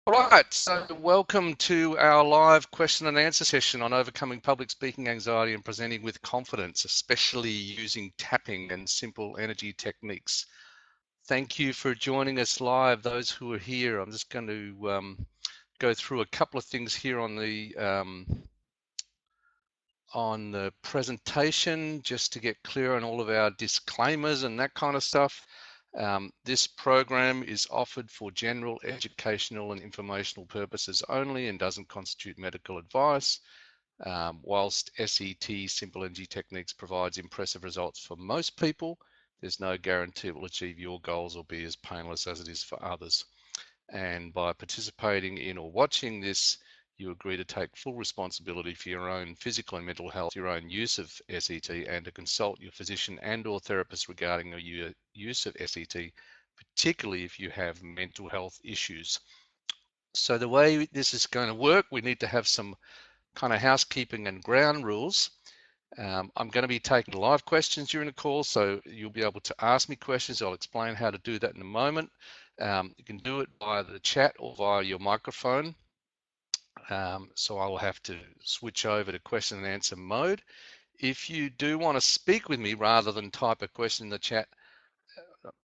All right, so welcome to our live question and answer session on overcoming public speaking anxiety and presenting with confidence, especially using tapping and simple energy techniques. Thank you for joining us live, those who are here. I'm just going to go through a couple of things here on the presentation, just to get clear on all of our disclaimers and that kind of stuff. This program is offered for general educational and informational purposes only and doesn't constitute medical advice. Whilst SET, Simple Energy Techniques, provides impressive results for most people, there's no guarantee it will achieve your goals or be as painless as it is for others. And by participating in or watching this, you agree to take full responsibility for your own physical and mental health, your own use of SET, and to consult your physician and or therapist regarding your use of SET, particularly if you have mental health issues. So the way this is going to work, we need to have some kind of housekeeping and ground rules. I'm going to be taking live questions during the call, so you'll be able to ask me questions. I'll explain how to do that in a moment. You can do it via the chat or via your microphone. So I will have to switch over to question and answer mode. If you do want to speak with me rather than type a question in the chat,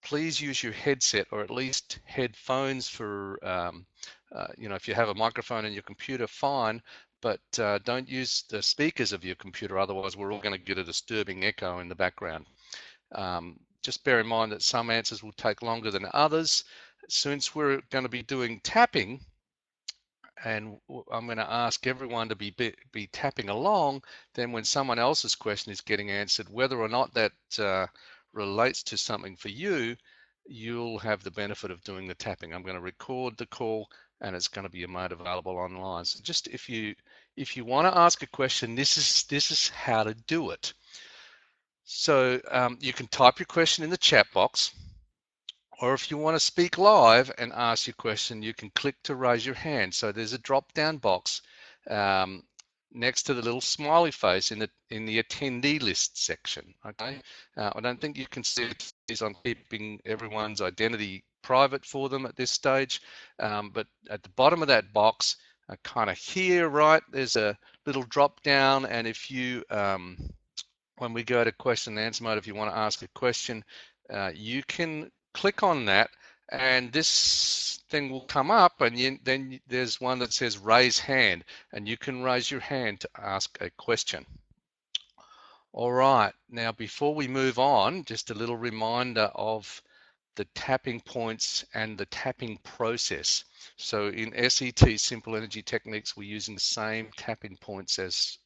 please use your headset or at least headphones for, if you have a microphone in your computer, fine, but don't use the speakers of your computer, otherwise we're all going to get a disturbing echo in the background. Just bear in mind that some answers will take longer than others. Since we're going to be doing tapping, and I'm going to ask everyone to be tapping along, then when someone else's question is getting answered, whether or not that relates to something for you, you'll have the benefit of doing the tapping. I'm going to record the call and it's going to be made available online. So just if you want to ask a question, this is how to do it. So you can type your question in the chat box, or if you want to speak live and ask your question, you can click to raise your hand. So there's a drop-down box next to the little smiley face in the attendee list section. Okay, I don't think you can see it. I'm keeping everyone's identity private for them at this stage, but at the bottom of that box, kind of here, right, there's a little drop-down, and if you when we go to question and answer mode, if you want to ask a question, you can click on that and this thing will come up, and then there's one that says raise hand, and you can raise your hand to ask a question. All right, now before we move on, just a little reminder of the tapping points and the tapping process. So in SET, Simple Energy Techniques, we're using the same tapping points as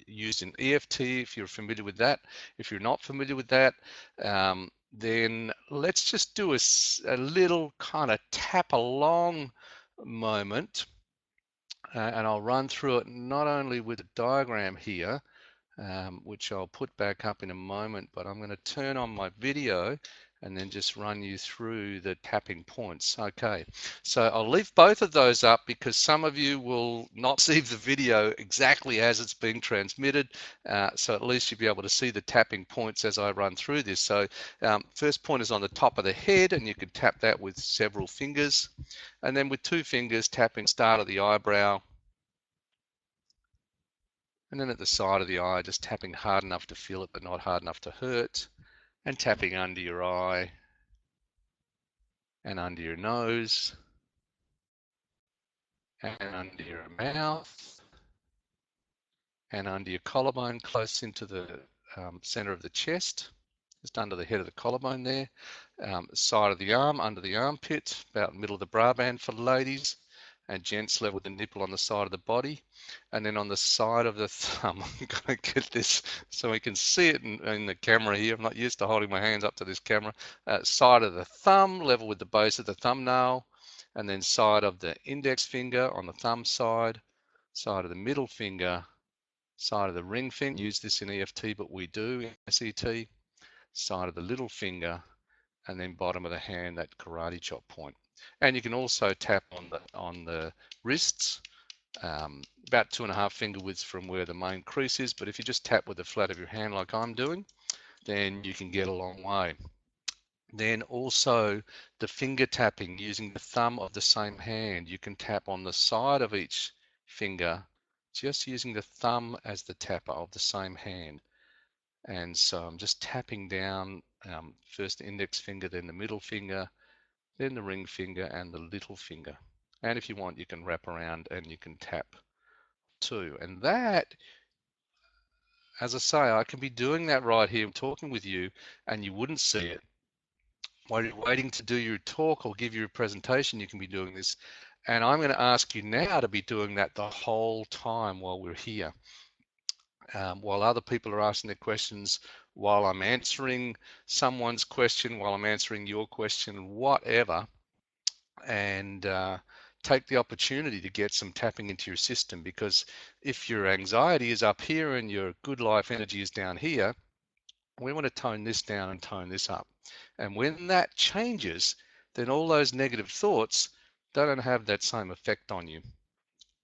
used in EFT, if you're familiar with that. If you're not familiar with that, then let's just do a little kind of tap along moment, and I'll run through it not only with a diagram here, which I'll put back up in a moment, but I'm going to turn on my video and then just run you through the tapping points. Okay, so I'll leave both of those up because some of you will not see the video exactly as it's being transmitted, so at least you'll be able to see the tapping points as I run through this. So first point is on the top of the head, and you can tap that with several fingers, and then with 2 fingers tapping start of the eyebrow, and then at the side of the eye, just tapping hard enough to feel it but not hard enough to hurt, and tapping under your eye and under your nose and under your mouth and under your collarbone, close into the center of the chest, just under the head of the collarbone there, side of the arm, under the armpit, about middle of the bra band for ladies, and gents level the nipple on the side of the body, and then on the side of the thumb. I'm going to get this so we can see it in the camera here. I'm not used to holding my hands up to this camera. Side of the thumb level with the base of the thumbnail, and then side of the index finger on the thumb side, side of the middle finger, side of the ring finger. Use this in EFT, but we do in SET. Side of the little finger, and then bottom of the hand, that karate chop point. And you can also tap on the wrists, about 2.5 finger widths from where the main crease is. But if you just tap with the flat of your hand like I'm doing, then you can get a long way. Then also the finger tapping using the thumb of the same hand. You can tap on the side of each finger, just using the thumb as the tapper of the same hand. And so I'm just tapping down, first the index finger, then the middle finger, then the ring finger and the little finger. And if you want, you can wrap around and you can tap too. And that, as I say, I can be doing that right here, I'm talking with you, and you wouldn't see it. While you're waiting to do your talk or give your presentation, you can be doing this. And I'm going to ask you now to be doing that the whole time while we're here. While other people are asking their questions, while I'm answering someone's question, while I'm answering your question, whatever, and take the opportunity to get some tapping into your system, because if your anxiety is up here and your good life energy is down here, we want to tone this down and tone this up. And when that changes, then all those negative thoughts don't have that same effect on you.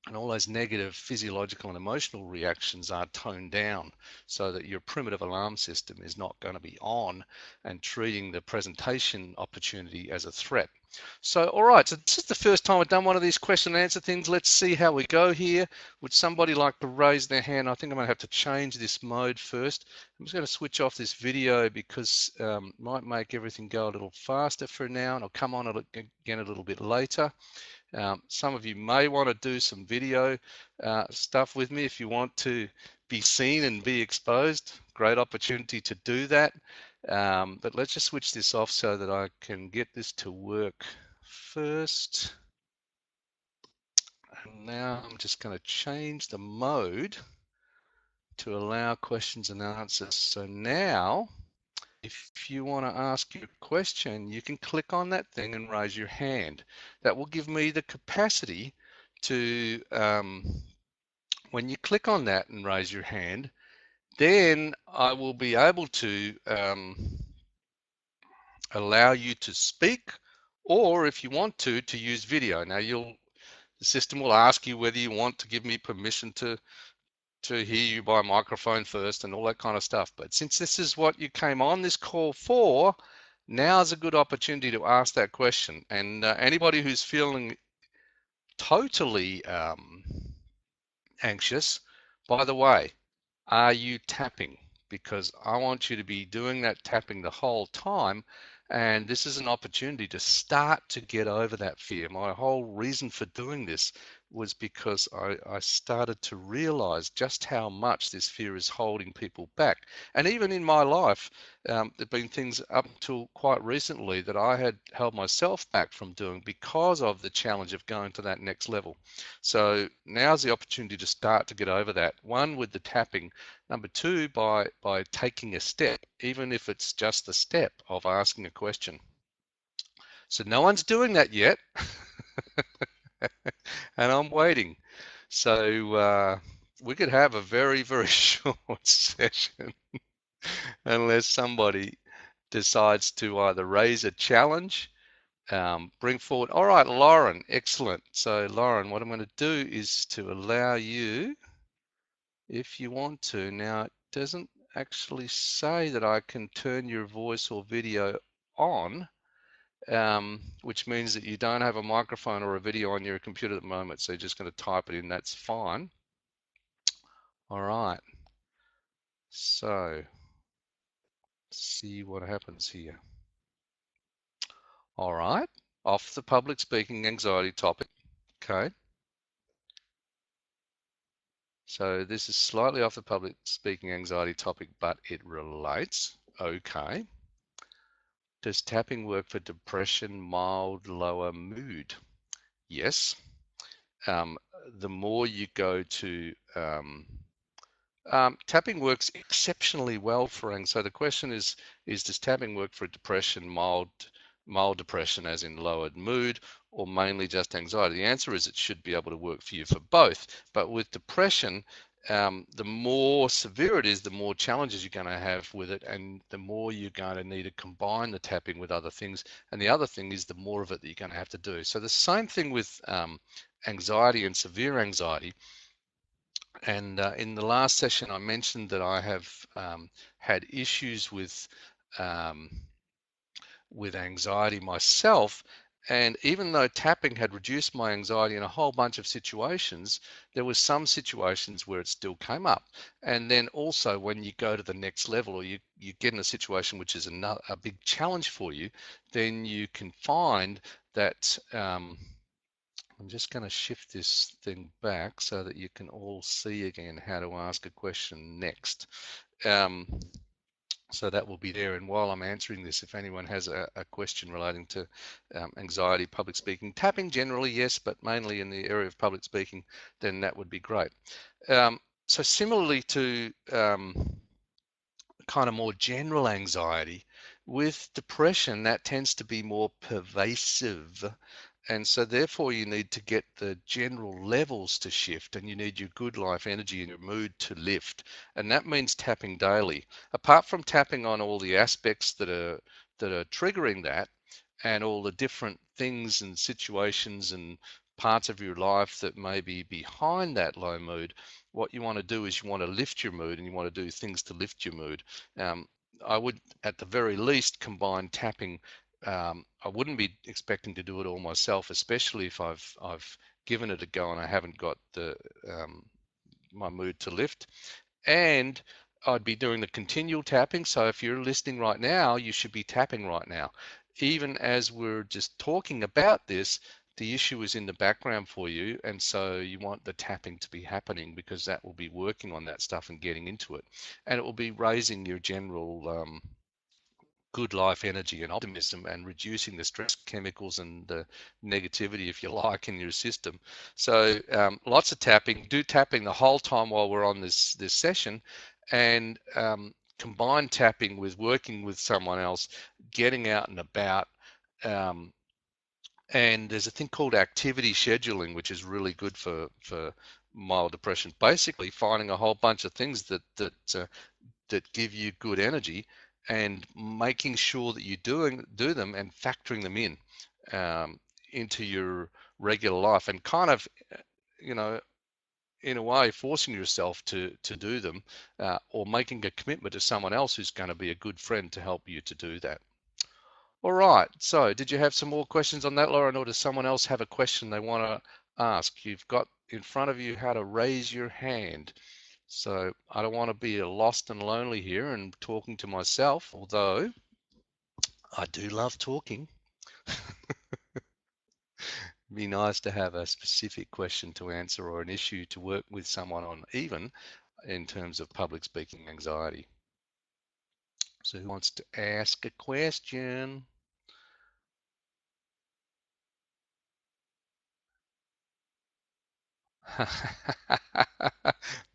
And all those negative physiological and emotional reactions are toned down so that your primitive alarm system is not going to be on and treating the presentation opportunity as a threat. So, all right, so this is the first time I've done one of these question and answer things. Let's see how we go here. Would somebody like to raise their hand? I think I'm going to have to change this mode first. I'm just going to switch off this video because it might make everything go a little faster for now, and I'll come on again a little bit later. Some of you may want to do some video stuff with me if you want to be seen and be exposed. Great opportunity to do that. But let's just switch this off so that I can get this to work first. And now I'm just going to change the mode to allow questions and answers. So now, if you want to ask your question, you can click on that thing and raise your hand. That will give me the capacity to, when you click on that and raise your hand, then I will be able to allow you to speak, or if you want to use video. Now the system will ask you whether you want to give me permission to hear you by microphone first and all that kind of stuff. But since this is what you came on this call for, now's a good opportunity to ask that question. And anybody who's feeling totally anxious, by the way, are you tapping? Because I want you to be doing that tapping the whole time. And this is an opportunity to start to get over that fear. My whole reason for doing this was because I started to realize just how much this fear is holding people back. And even in my life, there have been things up until quite recently that I had held myself back from doing because of the challenge of going to that next level. So now's the opportunity to start to get over that. One, with the tapping. Number two, by taking a step, even if it's just the step of asking a question. So no one's doing that yet. And I'm waiting. So we could have a very, very short session unless somebody decides to either raise a challenge, bring forward. All right, Lauren, excellent. So Lauren, what I'm going to do is to allow you, if you want to. Now, it doesn't actually say that I can turn your voice or video on, which means that you don't have a microphone or a video on your computer at the moment. So you're just going to type it in. That's fine. All right. So see what happens here. All right. Off the public speaking anxiety topic. Okay. So this is slightly off the public speaking anxiety topic, but it relates. Okay. Does tapping work for depression, mild, lower mood? Yes. The more you go to, tapping works exceptionally well for anxiety. So the question is does tapping work for depression, mild depression as in lowered mood, or mainly just anxiety? The answer is it should be able to work for you for both. But with depression, the more severe it is, the more challenges you're going to have with it, and the more you're going to need to combine the tapping with other things. And the other thing is the more of it that you're going to have to do. So the same thing with anxiety and severe anxiety. And in the last session, I mentioned that I have had issues with with anxiety myself. And even though tapping had reduced my anxiety in a whole bunch of situations, there was some situations where it still came up. And then also when you go to the next level, or you get in a situation which is a big challenge for you, then you can find that I'm just going to shift this thing back so that you can all see again how to ask a question next. Um, so that will be there. And while I'm answering this, if anyone has a question relating to anxiety, public speaking, tapping generally, yes, but mainly in the area of public speaking, then that would be great. So similarly to kind of more general anxiety, with depression, that tends to be more pervasive. And so therefore you need to get the general levels to shift, and you need your good life energy and your mood to lift. And that means tapping daily. Apart from tapping on all the aspects that are triggering that, and all the different things and situations and parts of your life that may be behind that low mood, what you want to do is you want to lift your mood, and you want to do things to lift your mood. I would, at the very least, combine tapping. I wouldn't be expecting to do it all myself, especially if I've given it a go and I haven't got the my mood to lift. And I'd be doing the continual tapping. So if you're listening right now, you should be tapping right now. Even as we're just talking about this, the issue is in the background for you. And so you want the tapping to be happening, because that will be working on that stuff and getting into it. And it will be raising your general good life energy and optimism, and reducing the stress chemicals and the negativity, if you like, in your system. So lots of tapping. Do tapping the whole time while we're on this session, and combine tapping with working with someone else, getting out and about. Um, and there's a thing called activity scheduling, which is really good for mild depression. Basically, finding a whole bunch of things that give you good energy, and making sure that you do them and factoring them in um, into your regular life, and kind of, you know, in a way forcing yourself to do them, or making a commitment to someone else who's going to be a good friend to help you to do that. All right, so did you have some more questions on that, Lauren, or does someone else have a question they want to ask? You've got in front of you how to raise your hand. So I don't want to be lost and lonely here and talking to myself, although I do love talking. It'd be nice to have a specific question to answer, or an issue to work with someone on, even in terms of public speaking anxiety. So who wants to ask a question?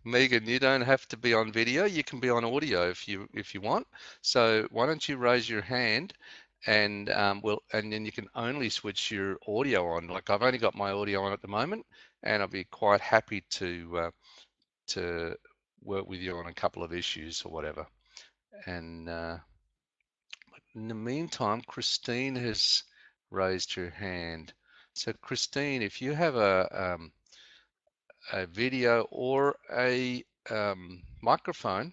Megan, you don't have to be on video. You can be on audio if you want. So why don't you raise your hand, and and then you can only switch your audio on. Like, I've only got my audio on at the moment, and I'll be quite happy to work with you on a couple of issues or whatever. And in the meantime, Christine has raised her hand. So Christine, if you have a video or a microphone,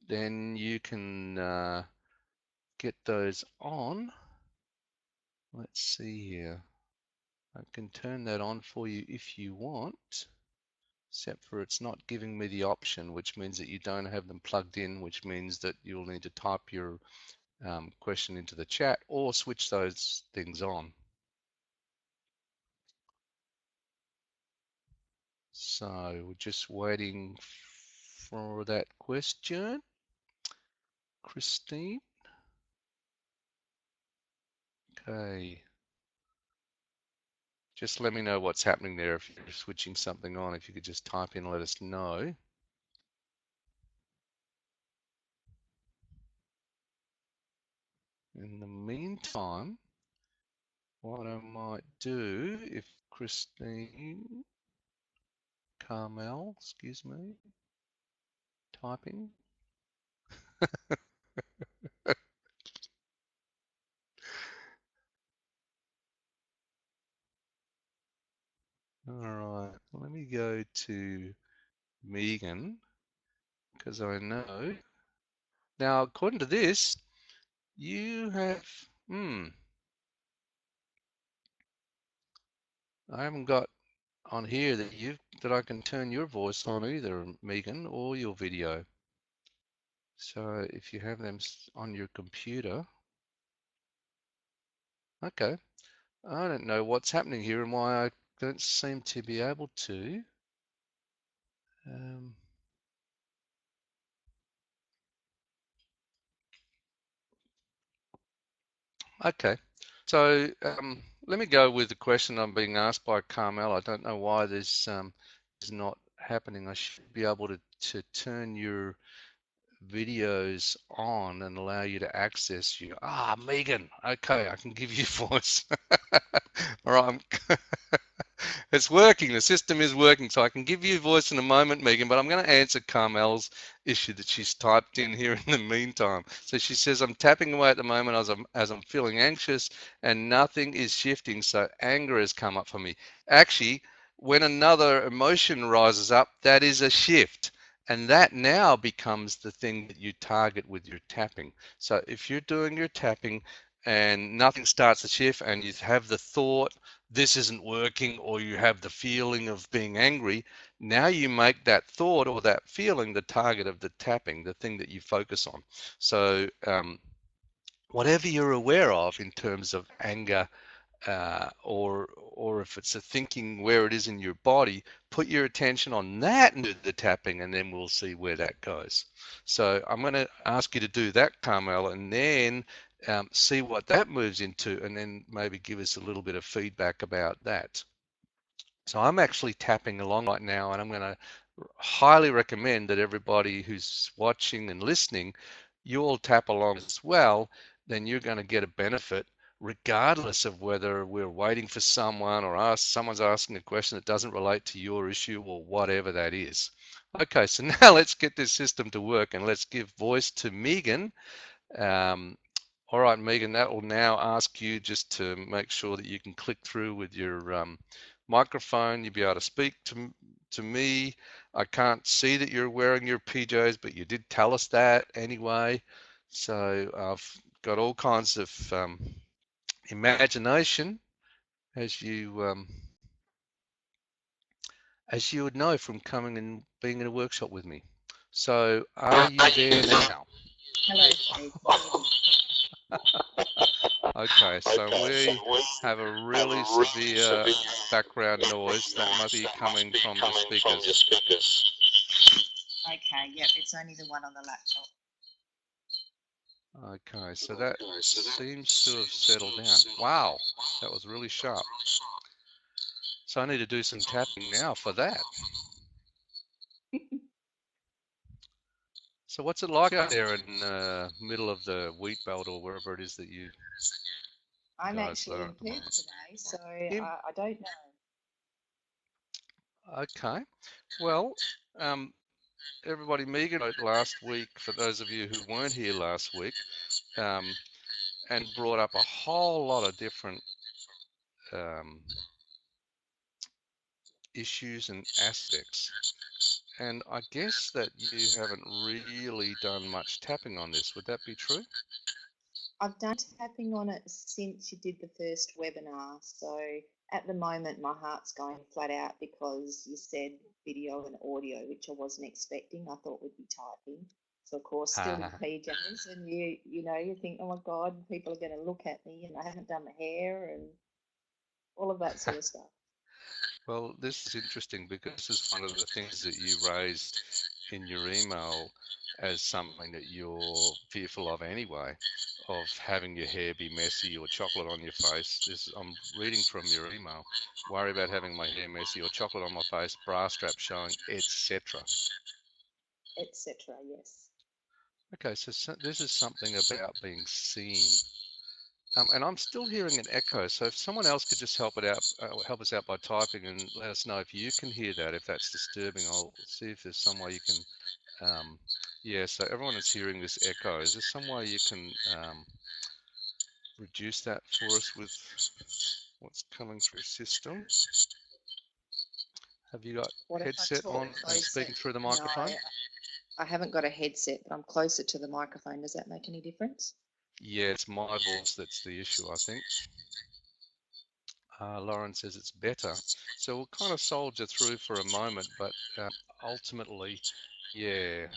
then you can get those on. Let's see here. I can turn that on for you if you want, except for it's not giving me the option, which means that you don't have them plugged in, which means that you'll need to type your question into the chat or switch those things on. So we're just waiting for that question. Christine. Okay. Just let me know what's happening there if you're switching something on. If you could just type in, let us know. In the meantime, what I might do, if Christine Carmel, excuse me, typing. All right, let me go to Megan, because I know. Now, according to this, you have I haven't got on here that I can turn your voice on either, Megan, or your video. So if you have them on your computer, okay. I don't know what's happening here and why I don't seem to be able to. Okay, so let me go with the question I'm being asked by Carmel. I don't know why this is not happening. I should be able to turn your videos on and allow you to access you. Megan, okay, I can give you voice. All right, it's working. The system is working, so I can give you voice in a moment, Megan, but I'm going to answer Carmel's issue that she's typed in here in the meantime. So she says, I'm tapping away at the moment as I'm feeling anxious and nothing is shifting, so anger has come up for me. Actually, when another emotion rises up, that is a shift. And that now becomes the thing that you target with your tapping. So if you're doing your tapping and nothing starts to shift and you have the thought, this isn't working, or you have the feeling of being angry, now you make that thought or that feeling the target of the tapping, the thing that you focus on. So whatever you're aware of in terms of anger, or if it's a thinking where it is in your body, put your attention on that and do the tapping, and then we'll see where that goes. So I'm going to ask you to do that, Carmel, and then see what that moves into, and then maybe give us a little bit of feedback about that. So I'm actually tapping along right now, and I'm going to highly recommend that everybody who's watching and listening, you all tap along as well. Then you're going to get a benefit regardless of whether we're waiting for someone or someone's asking a question that doesn't relate to your issue or whatever that is. Okay, so now let's get this system to work and let's give voice to Megan. All right, Megan, that will now ask you just to make sure that you can click through with your microphone. You'll be able to speak to me. I can't see that you're wearing your PJs, but you did tell us that anyway. So I've got all kinds of imagination, as you would know from coming and being in a workshop with me. So are you there now? Hello, Okay, so we have a really severe background noise that must be coming from the speakers. Okay, yep, it's only the one on the laptop. Okay, so that seems to have settled down. Wow, that was really sharp. So I need to do some tapping now for that. So what's it like out there in the middle of the wheat belt or wherever it is that you I'm guys actually are in at the Perth moment? today, so I don't know. Okay, well, everybody, Megan wrote last week, for those of you who weren't here last week, and brought up a whole lot of different issues and aspects. And I guess that you haven't really done much tapping on this. Would that be true? I've done tapping on it since you did the first webinar. So at the moment, my heart's going flat out because you said video and audio, which I wasn't expecting. I thought we'd be typing. So of course, still in PJs, and you think, oh my God, people are going to look at me, and I haven't done my hair and all of that sort of stuff. Well, this is interesting because this is one of the things that you raised in your email as something that you're fearful of anyway, of having your hair be messy or chocolate on your face. I'm reading from your email. Worry about having my hair messy or chocolate on my face, bra strap showing, etc. Etc. Yes. Okay, so this is something about being seen. And I'm still hearing an echo. So if someone else could just help us out by typing and let us know if you can hear that. If that's disturbing, I'll see if there's some way you can. Yeah. So everyone is hearing this echo. Is there some way you can reduce that for us with what's coming through system? Have you got headset on and speaking through the microphone? No, I haven't got a headset, but I'm closer to the microphone. Does that make any difference? Yeah, it's my voice that's the issue, I think. Lauren says it's better. So we'll kind of soldier through for a moment, but ultimately, yeah,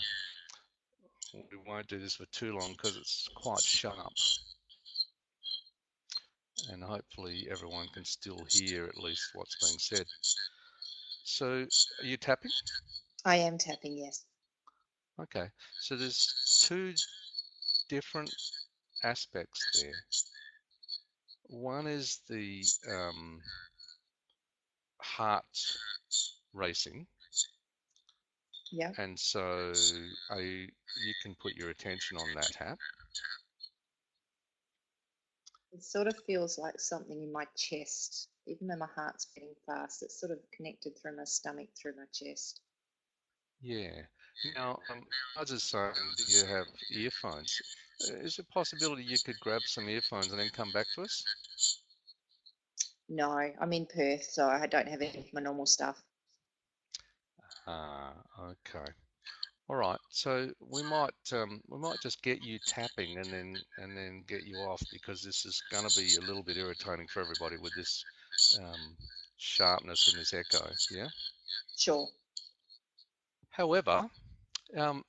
we won't do this for too long because it's quite sharp. And hopefully everyone can still hear at least what's being said. So are you tapping? I am tapping, yes. Okay, so there's two different aspects there. One is the heart racing, Yeah. and so you can put your attention on that tap. It sort of feels like something in my chest. Even though my heart's beating fast, it's sort of connected through my stomach, through my chest. Yeah. Now, Buzz is saying, do you have earphones? Is it a possibility you could grab some earphones and then come back to us? No, I'm in Perth, so I don't have any of my normal stuff. Ah, okay. All right. So we might just get you tapping and then get you off, because this is going to be a little bit irritating for everybody with this sharpness and this echo. Yeah. Sure. However,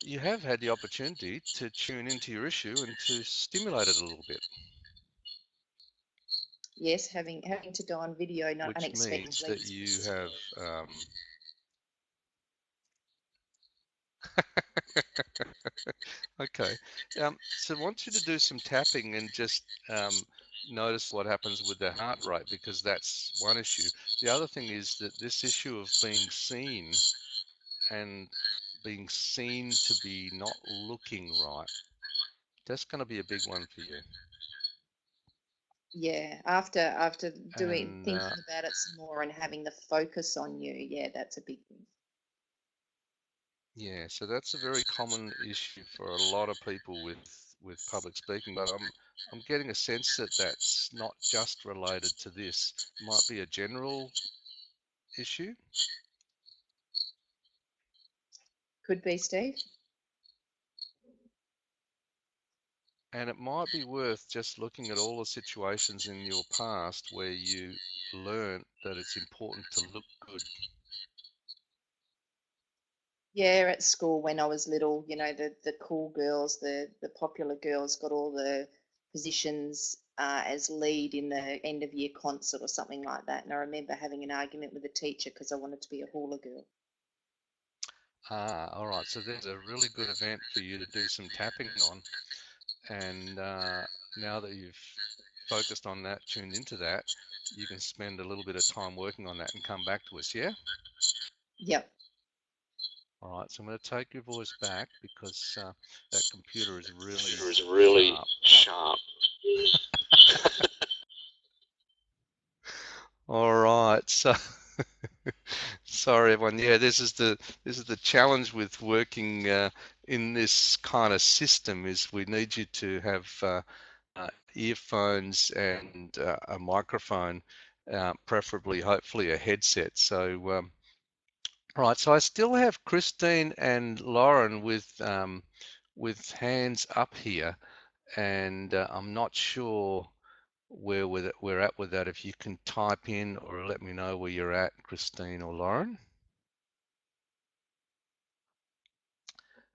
you have had the opportunity to tune into your issue and to stimulate it a little bit, Yes, having to go on video not which means unexpectedly. that you have okay. So I want you to do some tapping and just notice what happens with the heart rate, because that's one issue. The other thing is that this issue of being seen and being seen to be not looking right, that's going to be a big one for you. Yeah, after And thinking about it some more and having the focus on you, yeah, that's a big thing. yeah, so that's a very common issue for a lot of people with public speaking, but I'm getting a sense that that's not just related to this. It might be a general issue. Could be, Steve. And it might be worth just looking at all the situations in your past where you learned that it's important to look good. Yeah, at school when I was little, the cool girls, the popular girls got all the positions as lead in the end of year concert or something like that. And I remember having an argument with the teacher because I wanted to be a hula girl. Ah, all right. So there's a really good event for you to do some tapping on. And now that you've focused on that, tuned into that, you can spend a little bit of time working on that and come back to us, yeah? Yep. All right, so I'm going to take your voice back because that computer is really really sharp. sharp. All right, so sorry everyone. Yeah, this is the challenge with working in this kind of system, is we need you to have earphones and a microphone, preferably, hopefully, a headset. So, right. So I still have Christine and Lauren with hands up here, and I'm not sure where we're at with that. If you can type in or let me know where you're at, Christine or Lauren.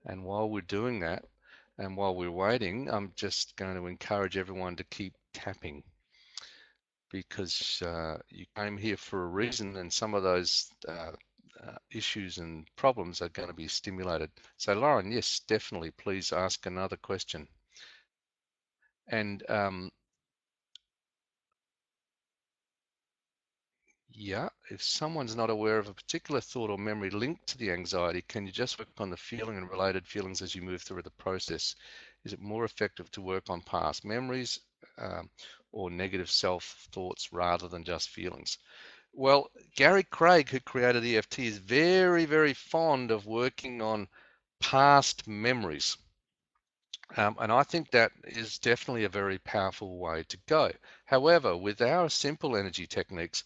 And while we're doing that, and while we're waiting, I'm just going to encourage everyone to keep tapping, because you came here for a reason, and some of those issues and problems are going to be stimulated. So Lauren, yes, definitely, please ask another question. And yeah, if someone's not aware of a particular thought or memory linked to the anxiety, can you just work on the feeling and related feelings as you move through the process? Is it more effective to work on past memories or negative self-thoughts rather than just feelings? Well, Gary Craig, who created EFT, is very, very fond of working on past memories. And I think that is definitely a very powerful way to go. However, with our simple energy techniques,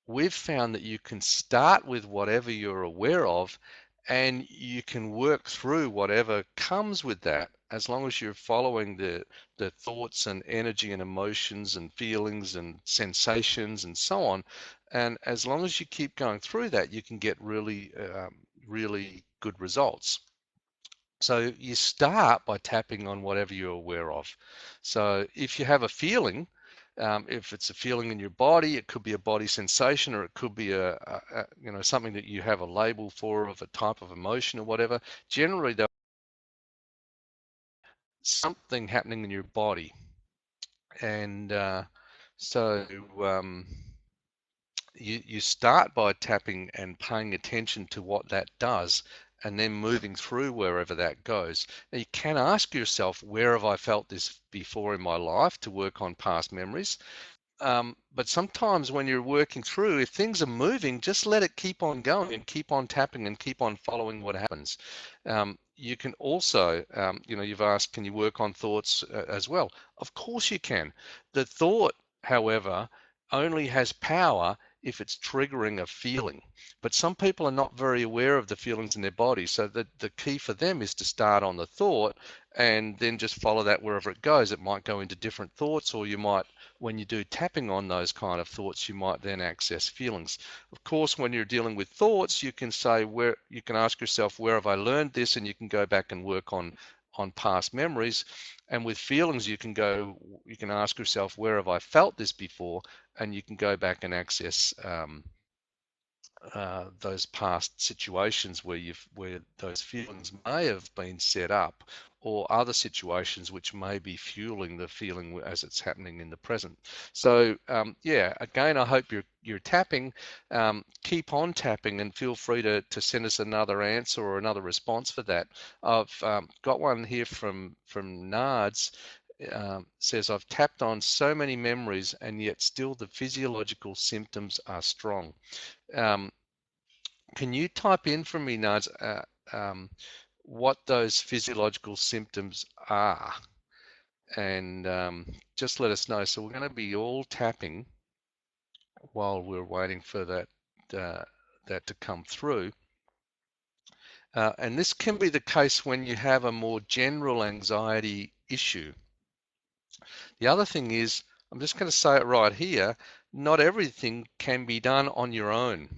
we've found that you can start with whatever you're aware of, and you can work through whatever comes with that, as long as you're following the the thoughts and energy and emotions and feelings and sensations and so on. And as long as you keep going through that, you can get really good results. So you start by tapping on whatever you're aware of. So if you have a feeling, if it's a feeling in your body, it could be a body sensation, or it could be something that you have a label for of a type of emotion or whatever. Generally, there's something happening in your body, and so you start by tapping and paying attention to what that does, and then moving through wherever that goes. Now you can ask yourself, where have I felt this before in my life, to work on past memories. But sometimes when you're working through, if things are moving, just let it keep on going and keep on tapping and keep on following what happens. You can also, you've asked, can you work on thoughts as well? Of course you can. The thought, however, only has power if it's triggering a feeling. But some people are not very aware of the feelings in their body. So the key for them is to start on the thought and then just follow that wherever it goes. It might go into different thoughts, or you might, when you do tapping on those kind of thoughts, you might then access feelings. Of course, when you're dealing with thoughts, you can say, where you can ask yourself, where have I learned this? And you can go back and work on past memories. And with feelings, you can ask yourself, where have I felt this before? And you can go back and access those past situations where those feelings may have been set up, or other situations which may be fueling the feeling as it's happening in the present. So yeah, again, I hope you're tapping. Keep on tapping, and feel free to send us another answer or another response for that. I've got one here from Nards. Says, I've tapped on so many memories and yet still the physiological symptoms are strong. Can you type in for me, Naz, what those physiological symptoms are? And just let us know. So we're going to be all tapping while we're waiting for that to come through. And this can be the case when you have a more general anxiety issue. The other thing is, I'm just going to say it right here, not everything can be done on your own.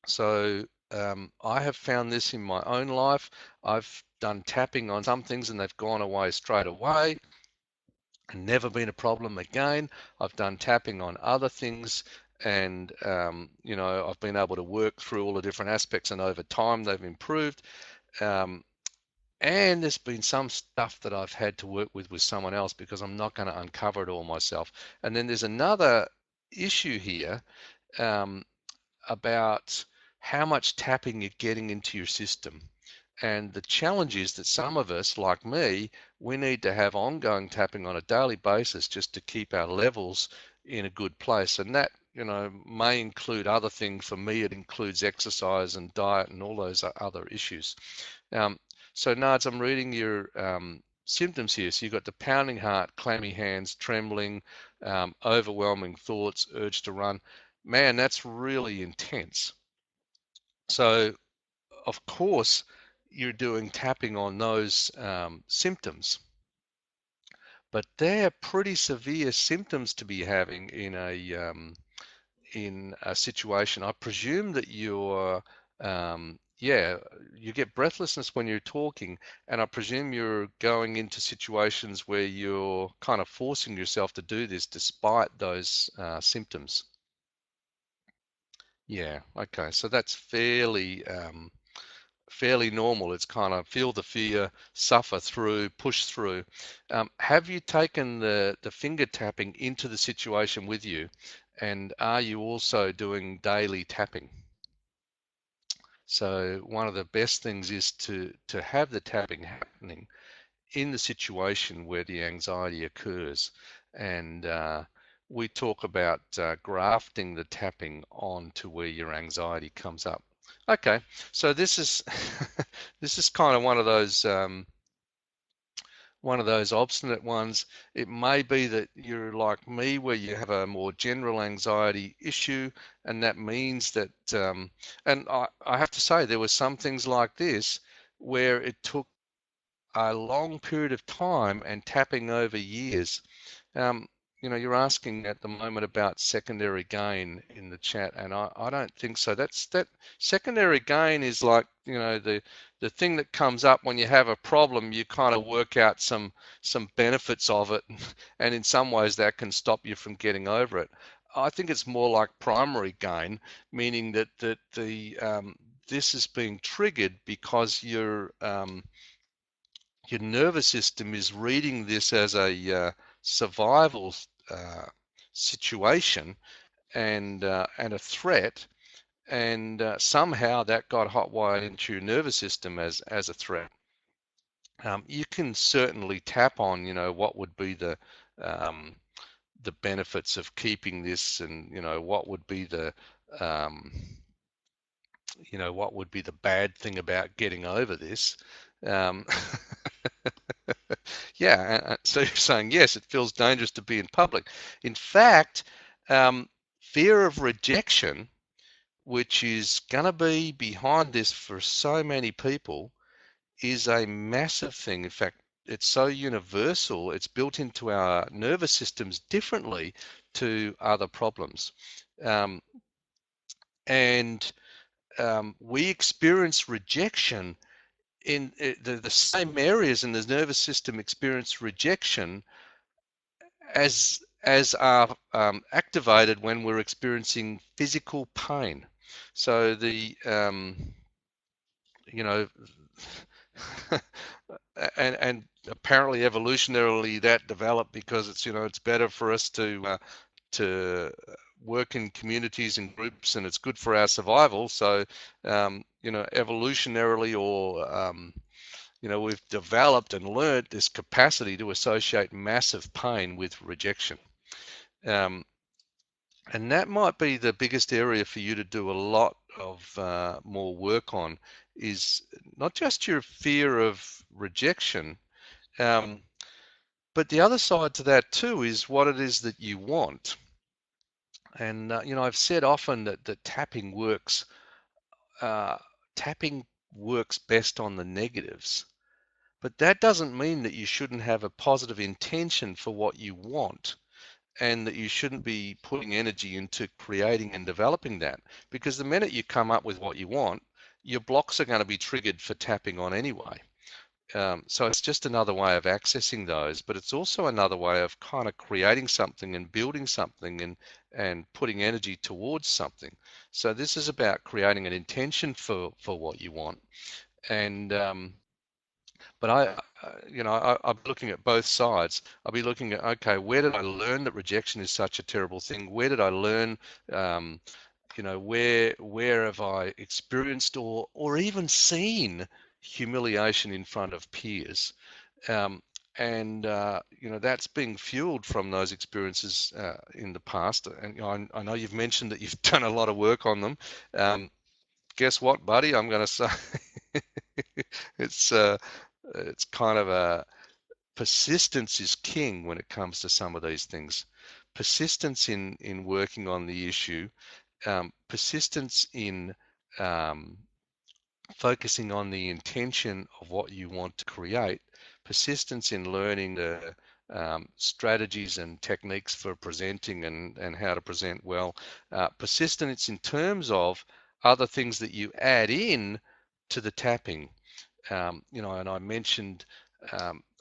So I have found this in my own life. I've done tapping on some things and they've gone away straight away and never been a problem again. I've done tapping on other things, and I've been able to work through all the different aspects, and over time they've improved. And there's been some stuff that I've had to work with someone else, because I'm not going to uncover it all myself. And then there's another issue here about how much tapping you're getting into your system. And the challenge is that some of us, like me, we need to have ongoing tapping on a daily basis just to keep our levels in a good place. And that, may include other things. For me, it includes exercise and diet and all those other issues. So Nards, I'm reading your symptoms here. So you've got the pounding heart, clammy hands, trembling, overwhelming thoughts, urge to run. Man, that's really intense. So, of course, you're doing tapping on those symptoms, but they're pretty severe symptoms to be having in a situation. I presume that you're, you get breathlessness when you're talking, and I presume you're going into situations where you're kind of forcing yourself to do this despite those symptoms. Yeah, okay, so that's fairly normal. It's kind of feel the fear, suffer through, push through. Have you taken the finger tapping into the situation with you, and are you also doing daily tapping? So one of the best things is to have the tapping happening in the situation where the anxiety occurs. And we talk about grafting the tapping onto where your anxiety comes up. Okay, so this is this is kind of one of those obstinate ones. It may be that you're like me, where you have a more general anxiety issue, and that means that and I have to say, there were some things like this where it took a long period of time and tapping over years. Um, you're asking at the moment about secondary gain in the chat, and I don't think so. That secondary gain is like, the thing that comes up when you have a problem. You kind of work out some benefits of it, and in some ways that can stop you from getting over it. I think it's more like primary gain, meaning that this is being triggered because your nervous system is reading this as a survival situation and a threat, and somehow that got hotwired into your nervous system as a threat. You can certainly tap on, what would be the benefits of keeping this, and what would be um, what would be the bad thing about getting over this. Um, Yeah, so you're saying, yes, it feels dangerous to be in public. In fact, fear of rejection, which is going to be behind this for so many people, is a massive thing. In fact, it's so universal, it's built into our nervous systems differently to other problems. And we experience rejection in the same areas in the nervous system experience rejection as are activated when we're experiencing physical pain. So you know, and apparently evolutionarily that developed because it's better for us to work in communities and groups, and it's good for our survival. So evolutionarily, or we've developed and learned this capacity to associate massive pain with rejection. And that might be the biggest area for you to do a lot of more work on, is not just your fear of rejection, but the other side to that too is what it is that you want. And I've said often that tapping works. Tapping works best on the negatives. But that doesn't mean that you shouldn't have a positive intention for what you want, and that you shouldn't be putting energy into creating and developing that. Because the minute you come up with what you want, your blocks are going to be triggered for tapping on anyway. So it's just another way of accessing those, but it's also another way of kind of creating something and building something and putting energy towards something. So this is about creating an intention for what you want. And but I'm looking at both sides. I'll be looking at, okay, where did I learn that rejection is such a terrible thing? Where did I learn, where have I experienced or even seen humiliation in front of peers? And that's being fueled from those experiences in the past. And I know you've mentioned that you've done a lot of work on them. Guess what, buddy? I'm going to say it's kind of a persistence is king when it comes to some of these things. Persistence in working on the issue, persistence in focusing on the intention of what you want to create, persistence in learning the strategies and techniques for presenting and how to present well, persistence in terms of other things that you add in to the tapping. And I mentioned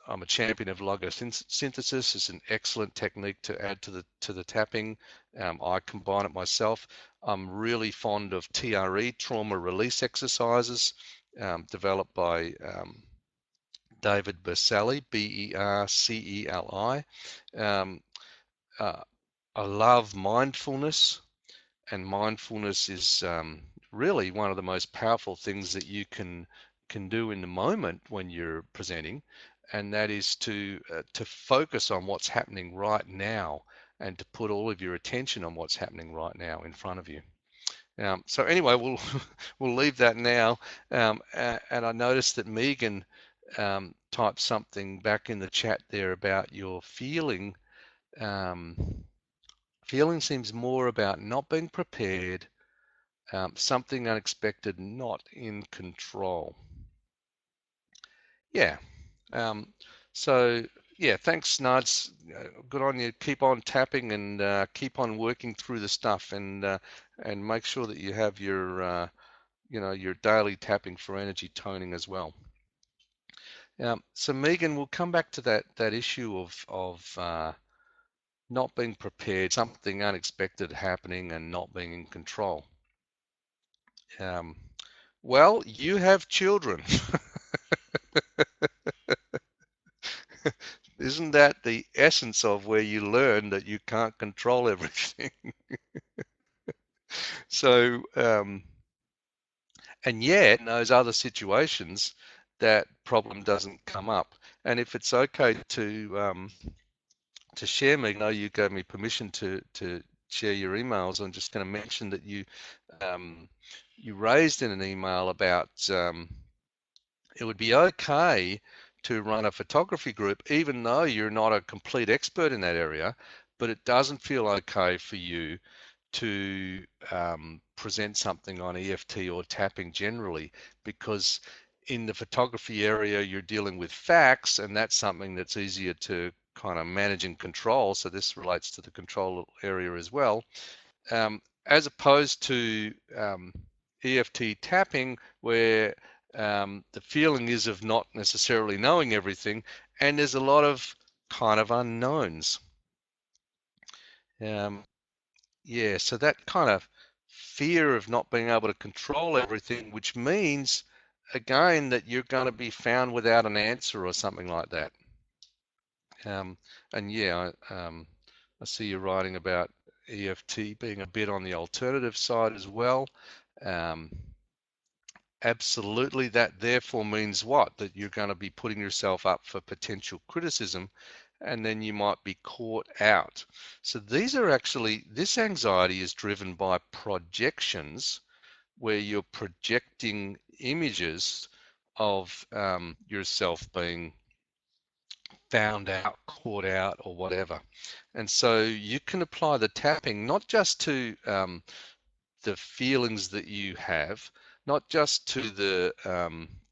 I'm a champion of logosynthesis. It's an excellent technique to add to the tapping. I combine it myself. I'm really fond of TRE, trauma release exercises, developed by David Berceli, Berceli. I love mindfulness, and mindfulness is really one of the most powerful things that you can do in the moment when you're presenting, and that is to focus on what's happening right now and to put all of your attention on what's happening right now in front of you. So anyway, we'll we'll leave that now. And I noticed that Megan typed something back in the chat there about your feeling. Feeling seems more about not being prepared, something unexpected, not in control. Yeah, So yeah, thanks, Nads. Good on you. Keep on tapping and keep on working through the stuff, and make sure that you have your your daily tapping for energy toning as well. So Megan, we'll come back to that issue of not being prepared, something unexpected happening, and not being in control. Well, you have children. Isn't that the essence of where you learn that you can't control everything? So, and yet in those other situations, that problem doesn't come up. And if it's okay to share, Megan, I know you gave me permission to share your emails. I'm just going to mention that you raised in an email about it would be okay to run a photography group, even though you're not a complete expert in that area, but it doesn't feel okay for you to present something on EFT or tapping generally, because in the photography area, you're dealing with facts, and that's something that's easier to kind of manage and control. So this relates to the control area as well, as opposed to EFT tapping, where the feeling is of not necessarily knowing everything, and there's a lot of kind of unknowns. Yeah, so that kind of fear of not being able to control everything, which means, again, that you're going to be found without an answer or something like that. And yeah, I see you writing about EFT being a bit on the alternative side as well. Absolutely, that therefore means what? That you're going to be putting yourself up for potential criticism, and then you might be caught out. So these are actually, this anxiety is driven by projections, where you're projecting images of yourself being found out, caught out, or whatever. And so you can apply the tapping not just to the feelings that you have, not just to the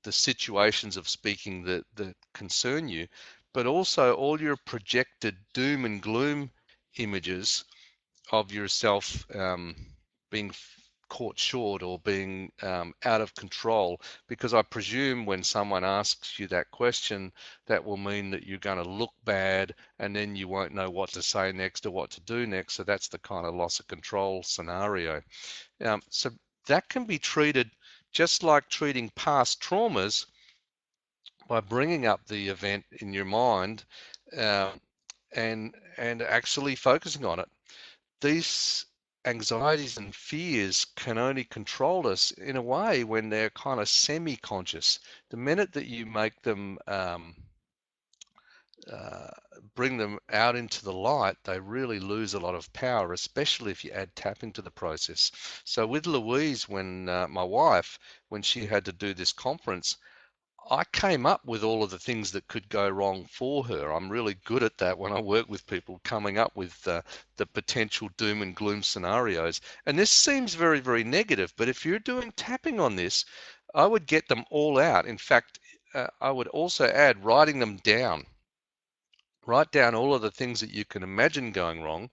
situations of speaking that concern you, but also all your projected doom and gloom images of yourself being caught short or being out of control. Because I presume when someone asks you that question, that will mean that you're going to look bad, and then you won't know what to say next or what to do next. So that's the kind of loss of control scenario. So that can be treated just like treating past traumas, by bringing up the event in your mind uh, and actually focusing on it. These anxieties and fears can only control us in a way when they're kind of semi-conscious. The minute that you make them bring them out into the light, they really lose a lot of power, especially if you add tapping to the process. So with Louise, when my wife, when she had to do this conference, I came up with all of the things that could go wrong for her. I'm really good at that when I work with people, coming up with the potential doom and gloom scenarios. And this seems very, very negative, but if you're doing tapping on this, I would get them all out. In fact, I would also add writing them down. Write down all of the things that you can imagine going wrong.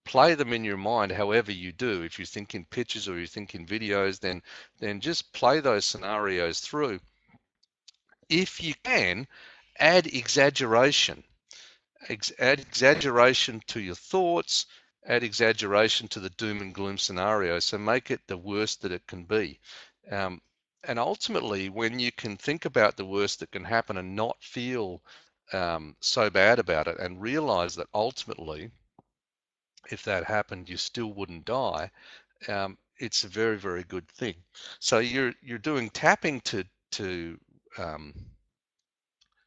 Play them in your mind however you do. If you think in pictures or you think in videos, then just play those scenarios through. If you can, add exaggeration. Add exaggeration to your thoughts, add exaggeration to the doom and gloom scenario. So make it the worst that it can be. And ultimately, when you can think about the worst that can happen and not feel so bad about it, and realize that ultimately, if that happened, you still wouldn't die, it's a very, very good thing. So you're doing tapping um,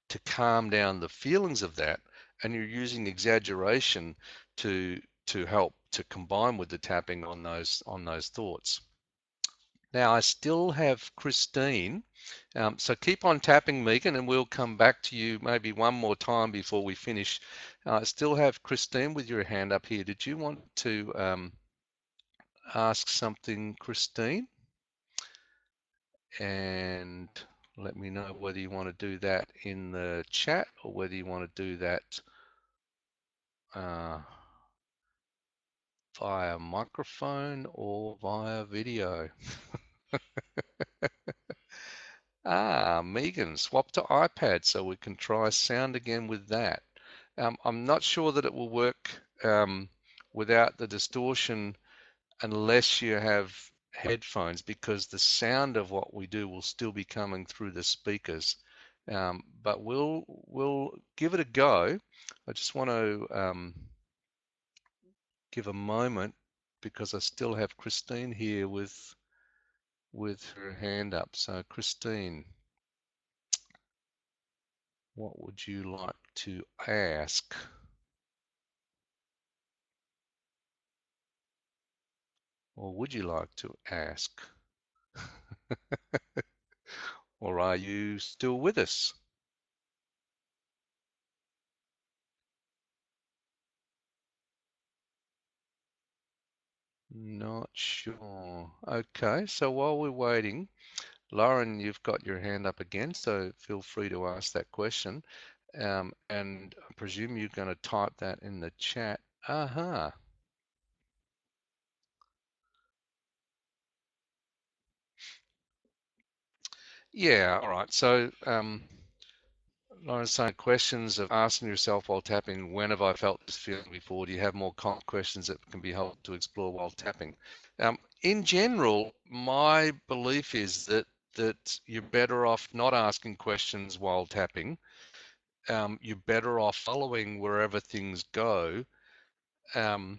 to calm down the feelings of that, and you're using exaggeration to help to combine with the tapping on those thoughts. Now I still have Christine, so keep on tapping, Megan, and we'll come back to you maybe one more time before we finish. I still have Christine with your hand up here. Did you want to ask something, Christine? And Let me know whether you want to do that in the chat or whether you want to do that via microphone or via video. Megan, swap to iPad so we can try sound again with that. I'm not sure that it will work without the distortion unless you have headphones, because the sound of what we do will still be coming through the speakers. But we'll give it a go. I just want to give a moment because I still have Christine here with her hand up. So Christine, what would you like to ask? Or would you like to ask? Or are you still with us? Not sure. Okay, so while we're waiting, Lauren, you've got your hand up again, so feel free to ask that question. And I presume you're going to type that in the chat. Aha. Yeah, all right. So Lauren's saying questions of asking yourself while tapping, when have I felt this feeling before? Do you have more questions that can be helpful to explore while tapping? In general, my belief is that you're better off not asking questions while tapping. You're better off following wherever things go um,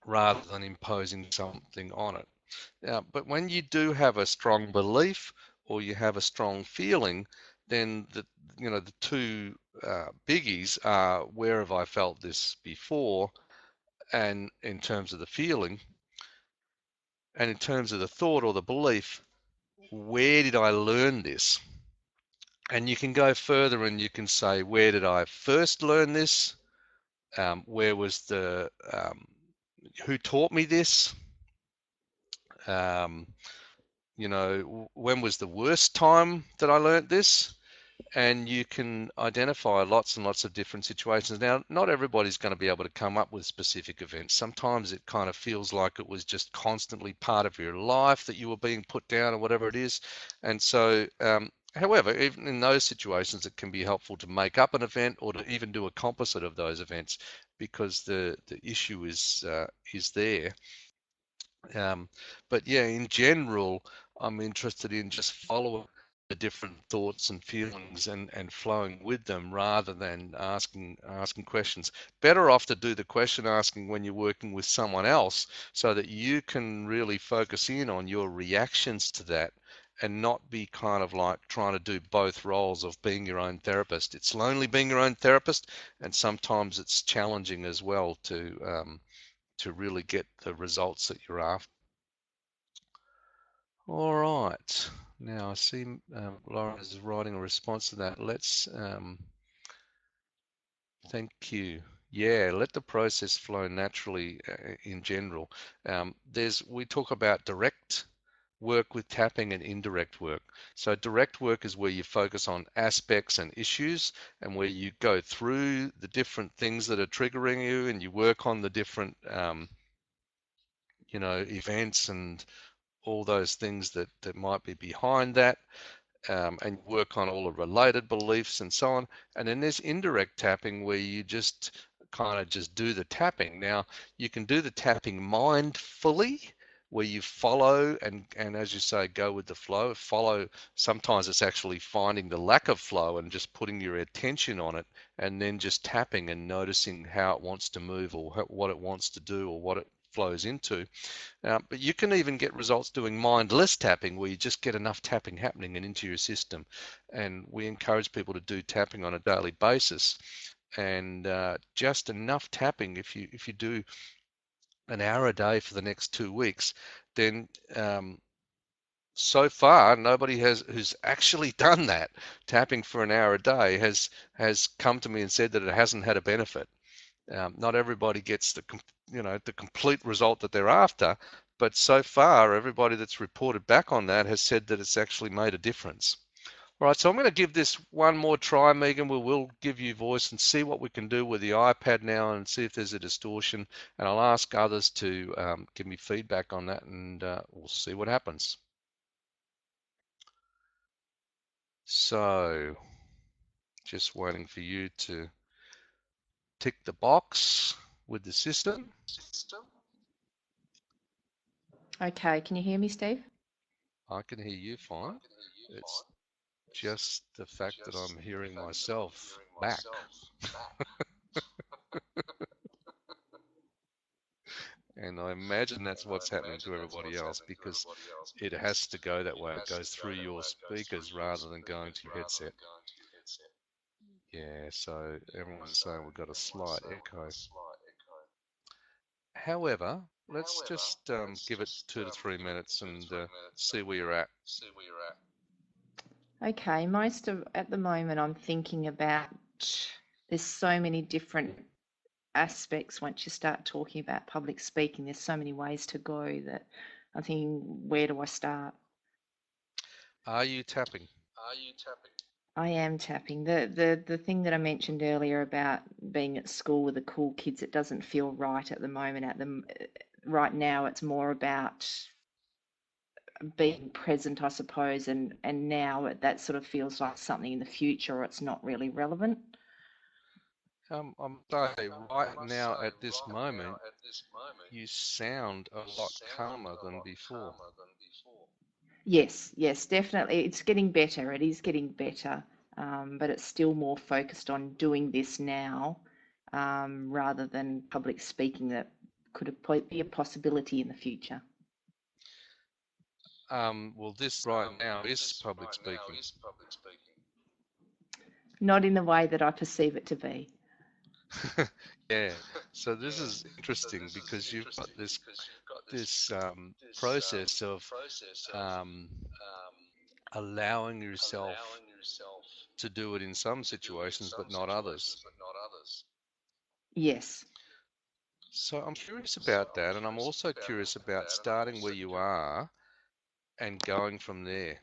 rather than imposing something on it. But when you do have a strong belief or you have a strong feeling, then the two biggies are, where have I felt this before, and in terms of the feeling, and in terms of the thought or the belief, where did I learn this? And you can go further and you can say, where did I first learn this? Where was the who taught me this? When was the worst time that I learnt this? And you can identify lots and lots of different situations. Now, not everybody's going to be able to come up with specific events. Sometimes it kind of feels like it was just constantly part of your life that you were being put down or whatever it is. And so, however, even in those situations, it can be helpful to make up an event or to even do a composite of those events, because the issue is there. But yeah, in general, I'm interested in just following the different thoughts and feelings and flowing with them rather than asking questions. Better off to do the question asking when you're working with someone else, so that you can really focus in on your reactions to that and not be kind of like trying to do both roles of being your own therapist. It's lonely being your own therapist, and sometimes it's challenging as well to really get the results that you're after. All right. Now I see Lauren is writing a response to that. Let's thank you. Yeah, let the process flow naturally in general. We talk about direct work with tapping and indirect work. So direct work is where you focus on aspects and issues, and where you go through the different things that are triggering you, and you work on the different events and all those things that might be behind that, and work on all the related beliefs and so on. And then there's indirect tapping, where you just kind of just do the tapping. Now, you can do the tapping mindfully, where you follow and as you say, go with the flow. Sometimes it's actually finding the lack of flow and just putting your attention on it, and then just tapping and noticing how it wants to move, or what it wants to do, or what it flows into. But you can even get results doing mindless tapping, where you just get enough tapping happening and into your system. And we encourage people to do tapping on a daily basis, and just enough tapping. If you do an hour a day for the next 2 weeks, then so far nobody who's actually done that, tapping for an hour a day, has come to me and said that it hasn't had a benefit. Not everybody gets the complete result that they're after, but so far everybody that's reported back on that has said that it's actually made a difference. All right, so I'm going to give this one more try, Megan. We will give you voice and see what we can do with the iPad now and see if there's a distortion. And I'll ask others to give me feedback on that, and we'll see what happens. So, just waiting for you to tick the box with the system. Okay, can you hear me, Steve? I can hear you fine. It's just the fact that I'm hearing myself back. And I imagine that's what's happening to everybody else, because it has to go that way. It goes through your speakers rather than going to your headset. Yeah, so everyone's saying we've got a slight echo. However, let's just give it 2 to 3 minutes and see where you're at. Okay, at the moment I'm thinking about, there's so many different aspects once you start talking about public speaking. There's so many ways to go that I'm thinking, where do I start? Are you tapping? I am tapping. The thing that I mentioned earlier about being at school with the cool kids, it doesn't feel right at the moment. Right now, it's more about being present, I suppose, and now that sort of feels like something in the future, or it's not really relevant. I'm sorry, right now at this moment, you sound a lot calmer than before. Yes, definitely. It's getting better. It is getting better, but it's still more focused on doing this now, rather than public speaking that could be a possibility in the future. Well, this right now is public speaking. Not in the way that I perceive it to be. Yeah, so this is interesting because you've got this process of allowing yourself to do it in some situations, but not others. Yes. So I'm curious about that, and I'm also curious about starting where you are and going from there.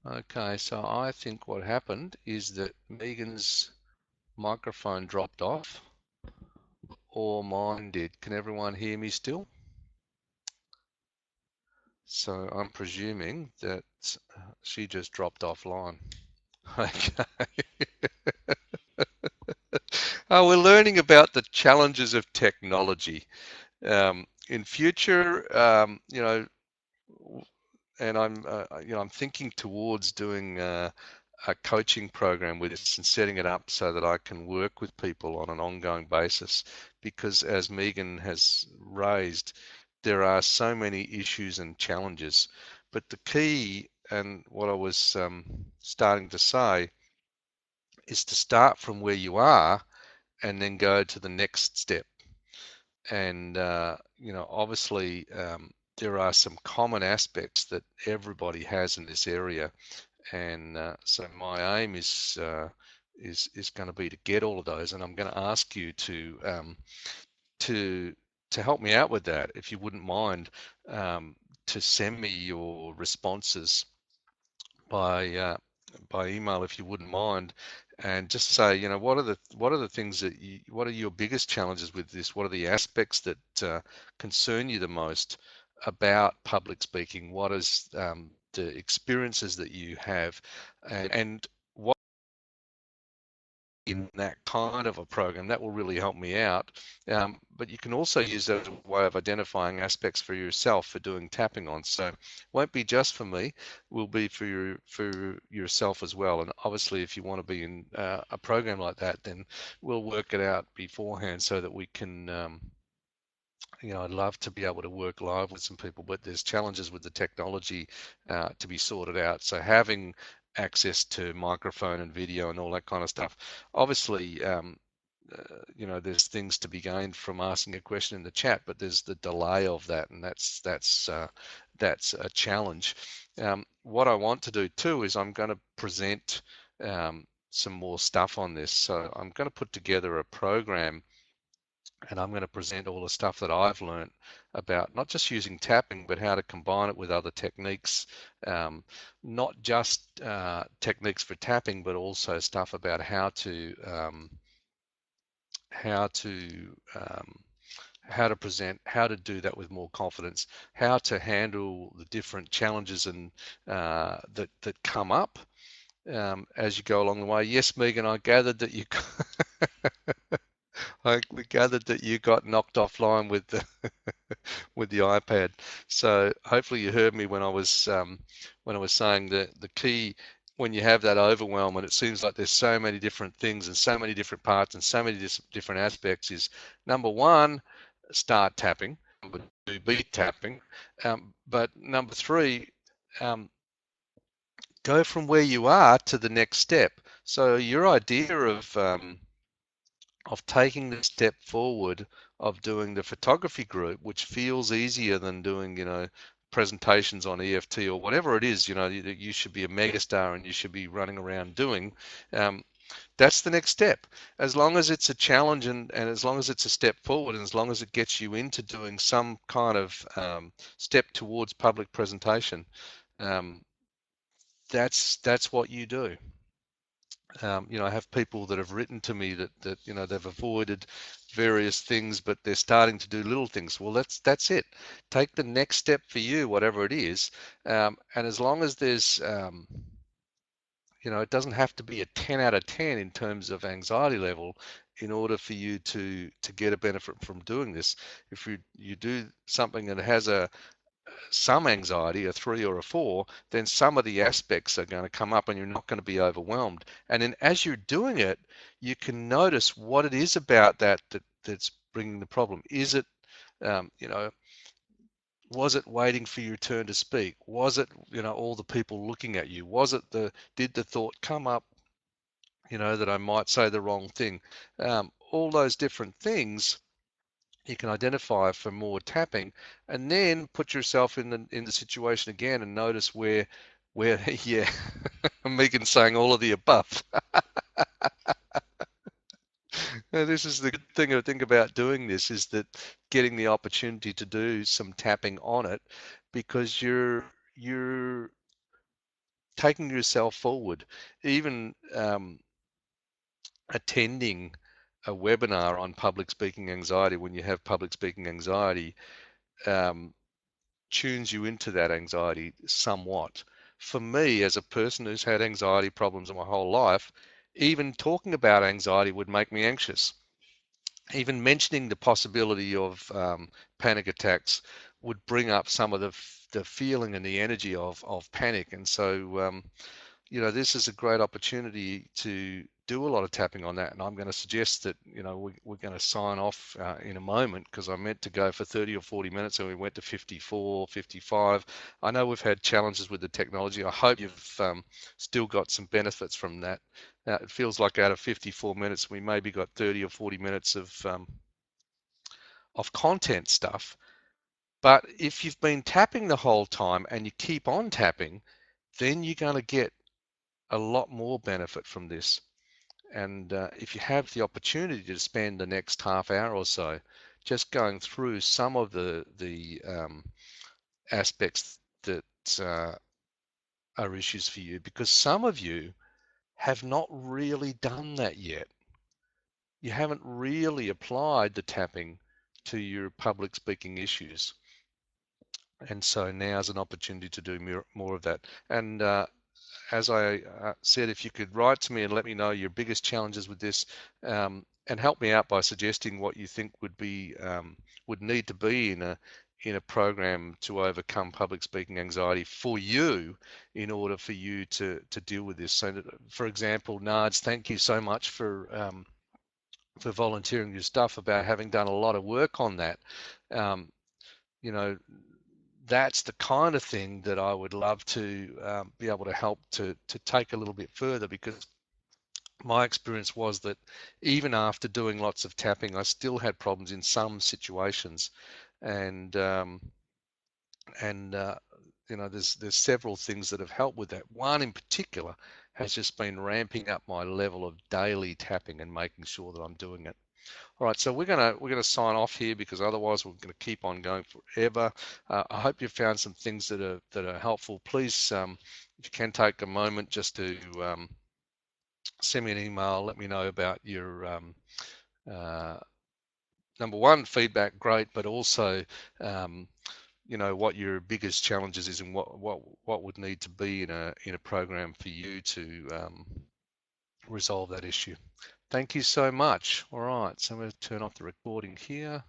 Okay, so I think what happened is that Megan's microphone dropped off, or mine did. Can everyone hear me still? So I'm presuming that she just dropped offline. Okay. Oh, we're learning about the challenges of technology. In future, and I'm thinking towards doing a coaching program with this and setting it up so that I can work with people on an ongoing basis. Because as Megan has raised, there are so many issues and challenges. But the key, and what I was starting to say, is to start from where you are and then go to the next step. And obviously, there are some common aspects that everybody has in this area, and so my aim is going to be to get all of those, and I'm going to ask you to help me out with that, if you wouldn't mind, to send me your responses by email, if you wouldn't mind, and just say, what are the things that what are your biggest challenges with this? What are the aspects that concern you the most about public speaking? What is the experiences that you have, and what in that kind of a program that will really help me out. But you can also use that as a way of identifying aspects for yourself for doing tapping on. So it won't be just for me, will be for yourself as well. And obviously, if you want to be in a program like that, then we'll work it out beforehand so that we can I'd love to be able to work live with some people, but there's challenges with the technology to be sorted out. So having access to microphone and video and all that kind of stuff. Obviously, there's things to be gained from asking a question in the chat, but there's the delay of that, and that's a challenge. What I want to do too is I'm going to present some more stuff on this. So I'm going to put together a program And I'm going to present all the stuff that I've learned about not just using tapping, but how to combine it with other techniques, not just techniques for tapping, but also stuff about how to how to um, how to present, how to do that with more confidence, how to handle the different challenges and that come up as you go along the way. Yes, Megan, I gathered that you we gathered that you got knocked offline with the with the iPad. So hopefully you heard me when I was saying that the key when you have that overwhelm and it seems like there's so many different things and so many different parts and so many different aspects is number one, start tapping. Number two, be tapping. But number three, go from where you are to the next step. So your idea of taking the step forward of doing the photography group, which feels easier than doing, presentations on EFT or whatever it is, that you should be a megastar and you should be running around doing. That's the next step. As long as it's a challenge and as long as it's a step forward and as long as it gets you into doing some kind of step towards public presentation, that's what you do. I have people that have written to me that they've avoided various things, but they're starting to do little things. Well, that's it. Take the next step for you, whatever it is, and as long as there's it doesn't have to be a 10 out of 10 in terms of anxiety level in order for you to get a benefit from doing this. If you do something that has some anxiety, a 3 or a 4, then some of the aspects are going to come up and you're not going to be overwhelmed. And then as you're doing it, you can notice what it is about that's bringing the problem. Is it, was it waiting for your turn to speak? Was it, all the people looking at you? Was it did the thought come up, that I might say the wrong thing? All those different things you can identify for more tapping, and then put yourself in the situation again and notice where yeah, Megan's saying all of the above. This is the good thing I think about doing this is that getting the opportunity to do some tapping on it because you're taking yourself forward. Even attending a webinar on public speaking anxiety when you have public speaking anxiety tunes you into that anxiety somewhat. For me, as a person who's had anxiety problems my whole life, even talking about anxiety would make me anxious. Even mentioning the possibility of panic attacks would bring up some of the feeling and the energy of panic. And so, this is a great opportunity to do a lot of tapping on that. And I'm going to suggest that, we're going to sign off in a moment because I meant to go for 30 or 40 minutes and we went to 54, 55. I know we've had challenges with the technology. I hope you've still got some benefits from that. It feels like out of 54 minutes, we maybe got 30 or 40 minutes of content stuff. But if you've been tapping the whole time and you keep on tapping, then you're going to get a lot more benefit from this. And if you have the opportunity to spend the next half hour or so just going through some of the aspects that are issues for you, because some of you have not really done that yet. You haven't really applied the tapping to your public speaking issues. And so now's an opportunity to do more of that. And as I said, if you could write to me and let me know your biggest challenges with this, and help me out by suggesting what you think would need to be in a program to overcome public speaking anxiety for you in order for you to deal with this. So, for example, Nards, thank you so much for volunteering your stuff about having done a lot of work on that. That's the kind of thing that I would love to be able to help to take a little bit further, because my experience was that even after doing lots of tapping, I still had problems in some situations, and there's several things that have helped with that. One in particular has just been ramping up my level of daily tapping and making sure that I'm doing it. All right, so we're gonna sign off here because otherwise we're gonna keep on going forever. I hope you found some things that are helpful. Please, if you can take a moment just to send me an email, let me know about your number one, feedback, great, but also you know, what your biggest challenges is and what would need to be in a program for you to resolve that issue. Thank you so much. All right, so I'm going to turn off the recording here.